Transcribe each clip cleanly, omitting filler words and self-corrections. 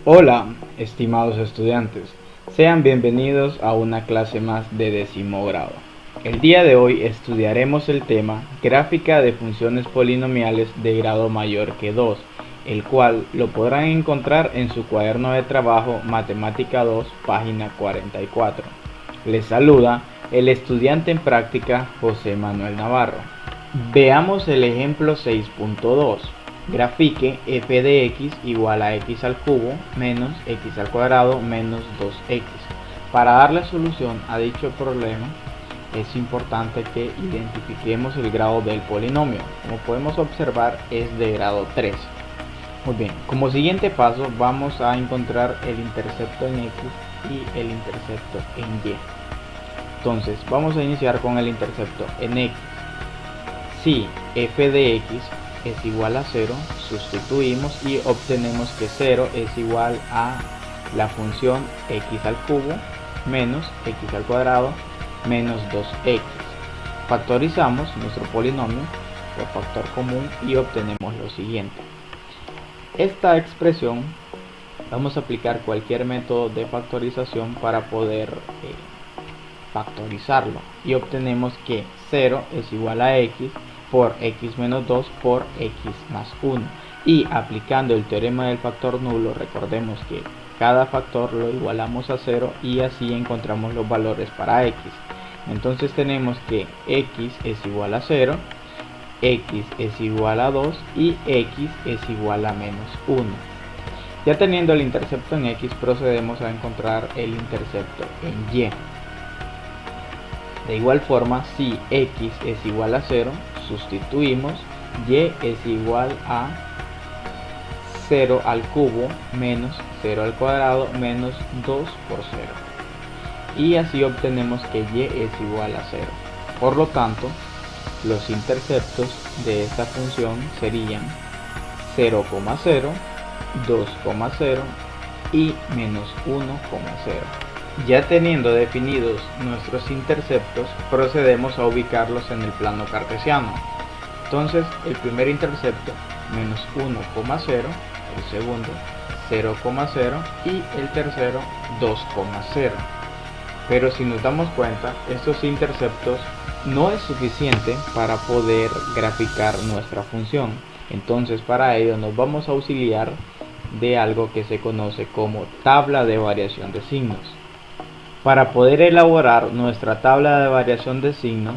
Hola, estimados estudiantes, sean bienvenidos a una clase más de 10º grado. El día de hoy estudiaremos el tema Gráfica de funciones polinomiales de grado mayor que 2, el cual lo podrán encontrar en su cuaderno de trabajo Matemática 2, página 44. Les saluda el estudiante en práctica José Manuel Navarro. Veamos el ejemplo 6.2. Grafique f de x igual a x al cubo menos x al cuadrado menos 2x. Para dar la solución a dicho problema es importante que identifiquemos el grado del polinomio. Como podemos observar, es de grado 3. Muy bien, como siguiente paso vamos a encontrar el intercepto en x y el intercepto en y. Entonces vamos a iniciar con el intercepto en x. Si f de x es igual a 0, sustituimos y obtenemos que 0 es igual a la función x al cubo menos x al cuadrado menos 2x. Factorizamos nuestro polinomio por factor común y obtenemos lo siguiente. Esta expresión vamos a aplicar cualquier método de factorización para poder factorizarlo y obtenemos que 0 es igual a x por x menos 2 por x más 1, y aplicando el teorema del factor nulo, recordemos que cada factor lo igualamos a 0 y así encontramos los valores para x. Entonces tenemos que x es igual a 0, x es igual a 2 y x es igual a menos 1. Ya teniendo el intercepto en x, procedemos a encontrar el intercepto en y. De igual forma, si x es igual a 0, sustituimos, y es igual a 0 al cubo menos 0 al cuadrado menos 2 por 0. Y así obtenemos que y es igual a 0. Por lo tanto, los interceptos de esta función serían 0,0, 2,0 y menos 1,0. Ya teniendo definidos nuestros interceptos, procedemos a ubicarlos en el plano cartesiano. Entonces, el primer intercepto, menos 1,0, el segundo, 0,0 y el tercero, 2,0. Pero si nos damos cuenta, estos interceptos no es suficiente para poder graficar nuestra función. Entonces, para ello nos vamos a auxiliar de algo que se conoce como tabla de variación de signos. Para poder elaborar nuestra tabla de variación de signos,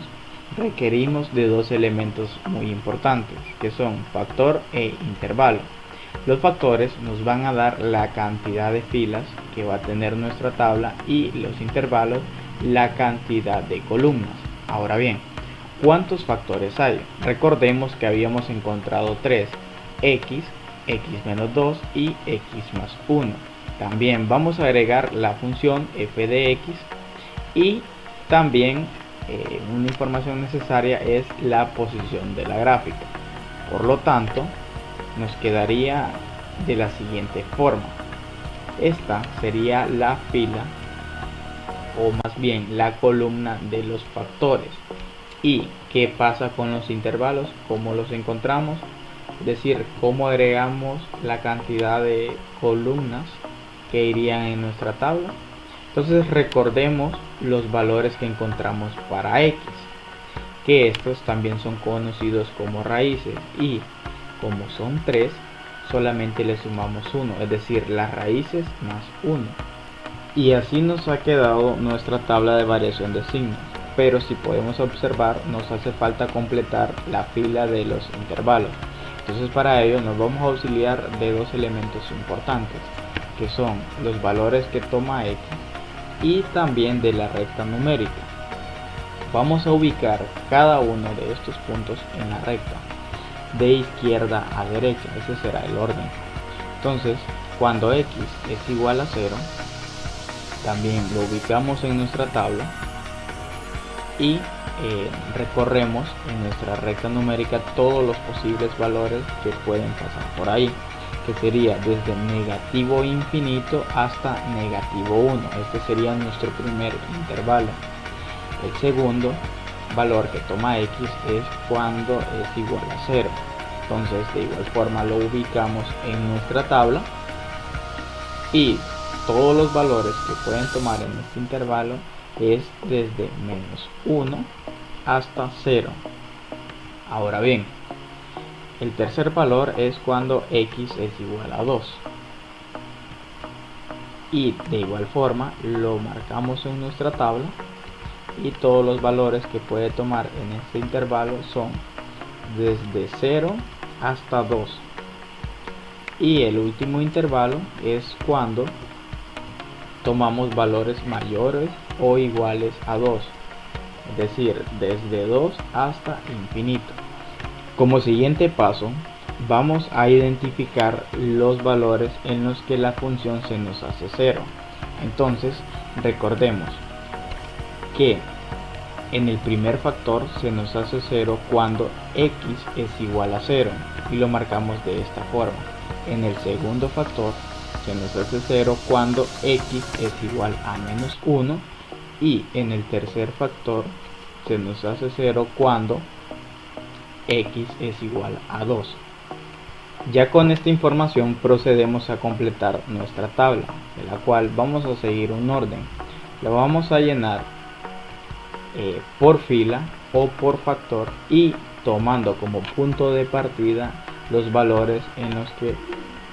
requerimos de dos elementos muy importantes, que son factor e intervalo. Los factores nos van a dar la cantidad de filas que va a tener nuestra tabla y los intervalos la cantidad de columnas. Ahora bien, ¿cuántos factores hay? Recordemos que habíamos encontrado 3, x, x menos 2 y x más 1. También vamos a agregar la función f de x y también una información necesaria es la posición de la gráfica. Por lo tanto, nos quedaría de la siguiente forma. Esta sería la fila, o más bien la columna de los factores. ¿Y qué pasa con los intervalos? ¿Cómo los encontramos? Es decir, cómo agregamos la cantidad de columnas que irían en nuestra tabla. Entonces recordemos los valores que encontramos para x, que estos también son conocidos como raíces, y como son 3, solamente le sumamos 1, es decir, las raíces más 1. Y así nos ha quedado nuestra tabla de variación de signos. Pero si podemos observar, nos hace falta completar la fila de los intervalos. Entonces para ello nos vamos a auxiliar de dos elementos importantes, que son los valores que toma x y también de la recta numérica. Vamos a ubicar cada uno de estos puntos en la recta, de izquierda a derecha, ese será el orden. Entonces, cuando x es igual a 0, también lo ubicamos en nuestra tabla y recorremos en nuestra recta numérica todos los posibles valores que pueden pasar por ahí, que sería desde negativo infinito hasta negativo 1. Este sería nuestro primer intervalo. El segundo valor que toma x es cuando es igual a 0. Entonces de igual forma lo ubicamos en nuestra tabla y todos los valores que pueden tomar en este intervalo es desde -1 hasta 0. Ahora bien, el tercer valor es cuando x es igual a 2. Y de igual forma lo marcamos en nuestra tabla y todos los valores que puede tomar en este intervalo son desde 0 hasta 2. Y el último intervalo es cuando tomamos valores mayores o iguales a 2, es decir, desde 2 hasta infinito. Como siguiente paso, vamos a identificar los valores en los que la función se nos hace 0. Entonces, recordemos que en el primer factor se nos hace 0 cuando x es igual a 0 y lo marcamos de esta forma. En el segundo factor se nos hace 0 cuando x es igual a -1 y en el tercer factor se nos hace 0 cuando x es igual a 2. Ya con esta información procedemos a completar nuestra tabla, de la cual vamos a seguir un orden. La vamos a llenar por fila o por factor y tomando como punto de partida los valores en los que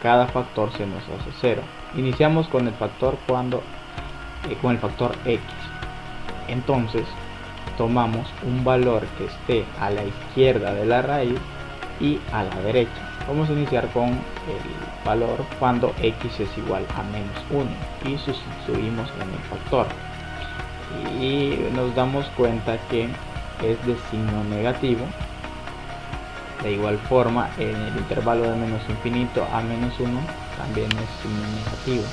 cada factor se nos hace 0. Iniciamos con el factor con el factor x. Entonces tomamos un valor que esté a la izquierda de la raíz y a la derecha. Vamos a iniciar con el valor cuando x es igual a -1 y sustituimos en el factor. Y nos damos cuenta que es de signo negativo. De igual forma, en el intervalo de -infinito a -1 también es signo negativo.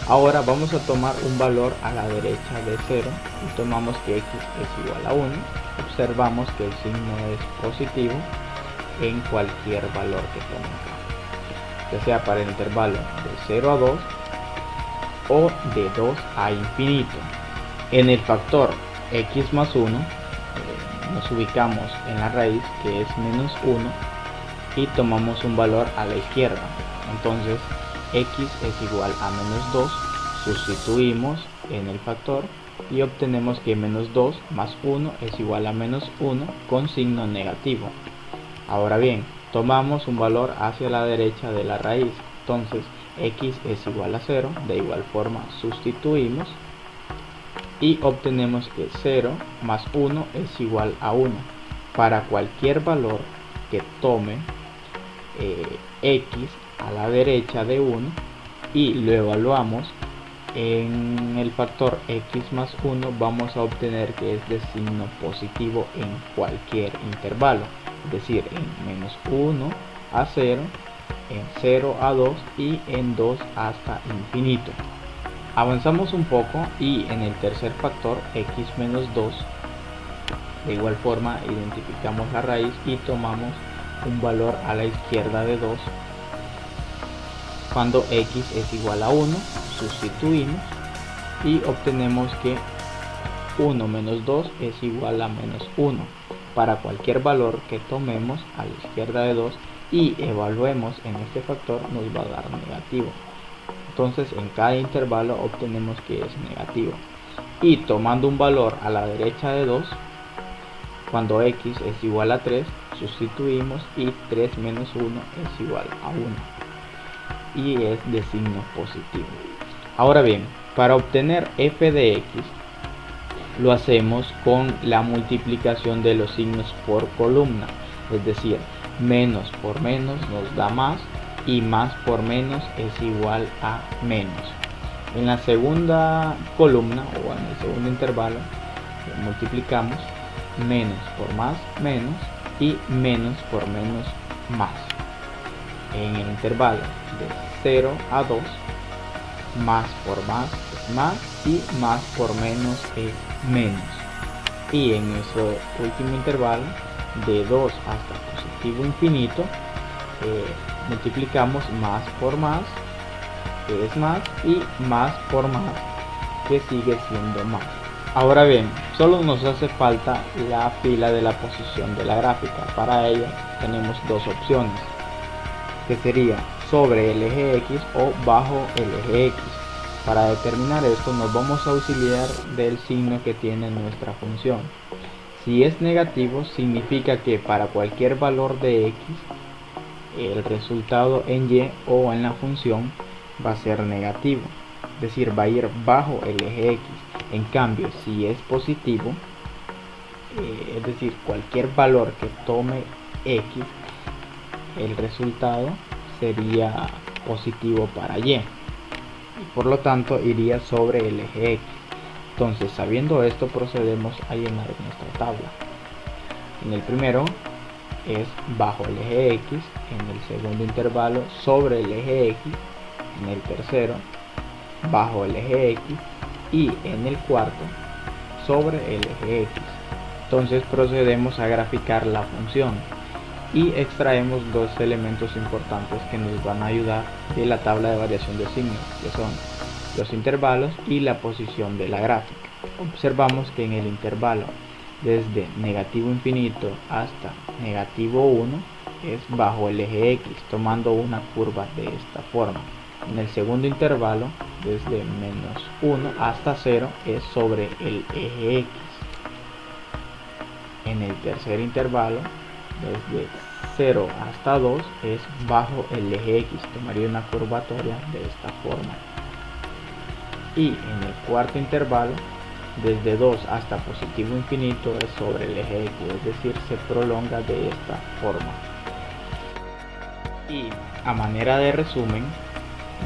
Ahora vamos a tomar un valor a la derecha de 0 y tomamos que x es igual a 1. Observamos que el signo es positivo en cualquier valor que tomemos, ya sea para el intervalo de 0 a 2 o de 2 a infinito. En el factor x más 1 nos ubicamos en la raíz que es -1 y tomamos un valor a la izquierda. Entonces x es igual a -2, sustituimos en el factor y obtenemos que -2 más 1 es igual a -1 con signo negativo. Ahora bien, tomamos un valor hacia la derecha de la raíz, entonces x es igual a 0, de igual forma sustituimos y obtenemos que 0 más 1 es igual a 1. Para cualquier valor que tome x a la derecha de 1 y lo evaluamos en el factor x más 1, vamos a obtener que es de signo positivo en cualquier intervalo, es decir, en -1 a 0, en 0 a 2 y en 2 hasta infinito. Avanzamos un poco y en el tercer factor x menos 2, de igual forma identificamos la raíz y tomamos un valor a la izquierda de 2. Cuando x es igual a 1, sustituimos y obtenemos que 1 menos 2 es igual a -1. Para cualquier valor que tomemos a la izquierda de 2 y evaluemos en este factor, nos va a dar negativo. Entonces en cada intervalo obtenemos que es negativo. Y tomando un valor a la derecha de 2, cuando x es igual a 3, sustituimos y 3 menos 1 es igual a 1. Y es de signo positivo. Ahora bien, para obtener f de x, lo hacemos con la multiplicación de los signos por columna. Es decir, menos por menos nos da más y más por menos es igual a menos. En la segunda columna o en el segundo intervalo multiplicamos menos por más menos y menos por menos más. En el intervalo de 0 a 2, más por más es más y más por menos es menos. Y en nuestro último intervalo de 2 hasta positivo infinito, multiplicamos más por más, que es más, y más por más, que sigue siendo más. Ahora bien, solo nos hace falta la fila de la posición de la gráfica. Para ella tenemos dos opciones, que sería sobre el eje X o bajo el eje X. Para determinar esto nos vamos a auxiliar del signo que tiene nuestra función. Si es negativo, significa que para cualquier valor de x, el resultado en y o en la función va a ser negativo, es decir, va a ir bajo el eje x. En cambio, si es positivo, es decir, cualquier valor que tome x, el resultado sería positivo para y, por lo tanto iría sobre el eje x. Entonces, sabiendo esto, procedemos a llenar nuestra tabla. En el primero es bajo el eje x, en el segundo intervalo sobre el eje x, en el tercero bajo el eje x y en el cuarto sobre el eje x. Entonces procedemos a graficar la función y extraemos dos elementos importantes que nos van a ayudar de la tabla de variación de signos, que son los intervalos y la posición de la gráfica. Observamos que en el intervalo desde negativo infinito hasta negativo 1 es bajo el eje x, tomando una curva de esta forma. En el segundo intervalo, desde menos 1 hasta 0, es sobre el eje x. En el tercer intervalo, desde 0 hasta 2, es bajo el eje x, tomaría una curvatoria de esta forma. Y en el cuarto intervalo, desde 2 hasta positivo infinito, es sobre el eje x, es decir, se prolonga de esta forma. Y a manera de resumen,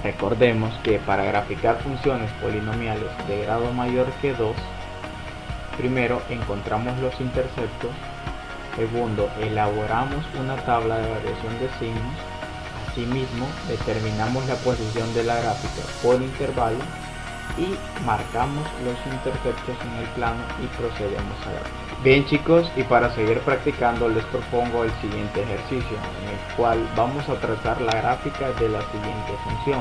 recordemos que para graficar funciones polinomiales de grado mayor que 2, primero encontramos los interceptos, segundo elaboramos una tabla de variación de signos, asimismo determinamos la posición de la gráfica por intervalo y marcamos los interceptos en el plano y procedemos a graficar. Bien chicos, y para seguir practicando les propongo el siguiente ejercicio, en el cual vamos a trazar la gráfica de la siguiente función.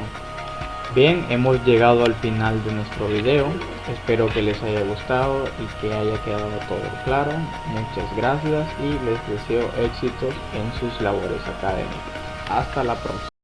Bien, hemos llegado al final de nuestro video, espero que les haya gustado y que haya quedado todo claro. Muchas gracias y les deseo éxitos en sus labores académicas. Hasta la próxima.